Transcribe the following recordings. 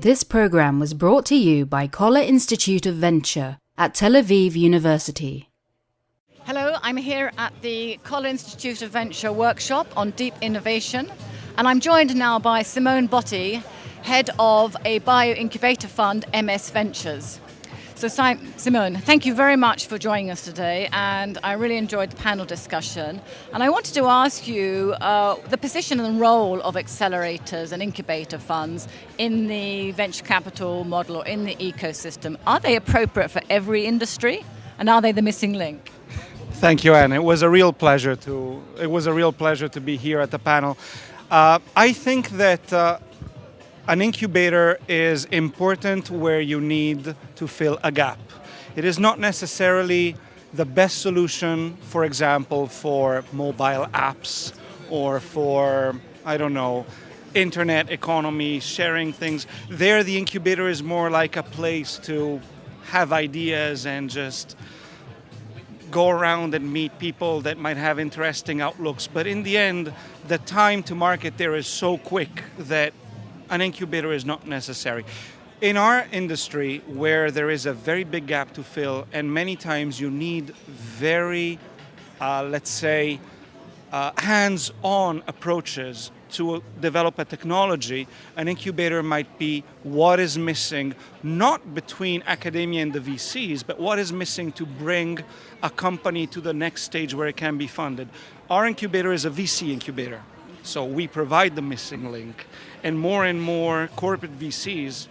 This program was brought to you by Coller Institute of Venture at Tel Aviv University. Hello, I'm here at the Coller Institute of Venture workshop on deep innovation, and I'm joined now by Simone Botti, head of a bio-incubator fund, MS Ventures. So Simone, thank you very much for joining us today, and I really enjoyed the panel discussion. And I wanted to ask you the position and role of accelerators and incubator funds in the venture capital model or in the ecosystem. Are they appropriate for every industry, and are they the missing link? Thank you, Anne. It was a real pleasure to be here at the panel. I think that an incubator is important where you need to fill a gap. It is not necessarily the best solution, for example, for mobile apps or for, internet economy, sharing things. There, the incubator is more like a place to have ideas and just go around and meet people that might have interesting outlooks. But in the end, the time to market there is so quick that an incubator is not necessary. In our industry, where there is a very big gap to fill, and many times you need very, hands-on approaches to develop a technology, an incubator might be what is missing, not between academia and the VCs, but what is missing to bring a company to the next stage where it can be funded. Our incubator is a VC incubator, so we provide the missing link, and more corporate VCs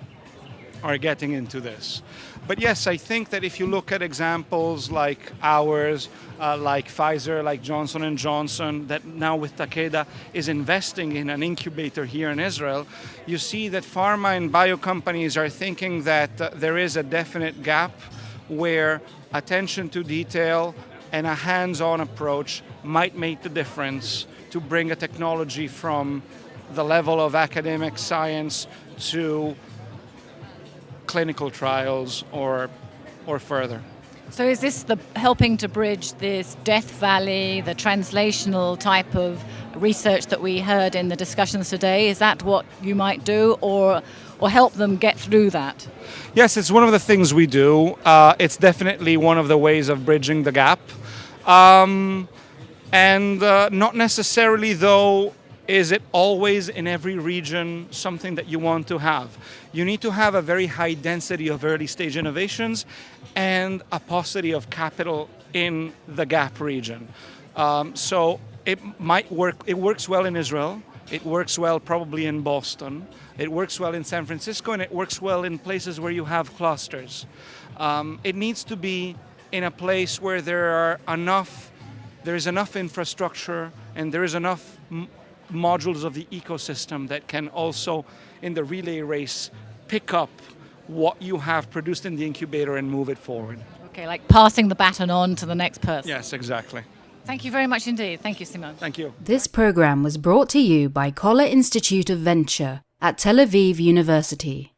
are getting into this. But yes, I think that if you look at examples like ours, like Pfizer, like Johnson & Johnson, that now with Takeda is investing in an incubator here in Israel, you see that pharma and bio companies are thinking that there is a definite gap where attention to detail and a hands-on approach might make the difference to bring a technology from the level of academic science to clinical trials or further. So is this helping to bridge this Death Valley, the translational type of research that we heard in the discussions today? Is that what you might do, or help them get through that? Yes, it's one of the things we do. It's definitely one of the ways of bridging the gap. And not necessarily, though, is it always in every region something that you want to have. You need to have a very high density of early stage innovations and a paucity of capital in the gap region. So it might work. It works well in Israel. It works well probably in Boston. It works well in San Francisco, and it works well in places where you have clusters. It needs to be in a place where there is enough infrastructure and there is enough modules of the ecosystem that can also, in the relay race, pick up what you have produced in the incubator and move it forward. Okay, like passing the baton on to the next person. Yes, exactly. Thank you very much indeed. Thank you, Simone. Thank you. This program was brought to you by Coller Institute of Venture at Tel Aviv University.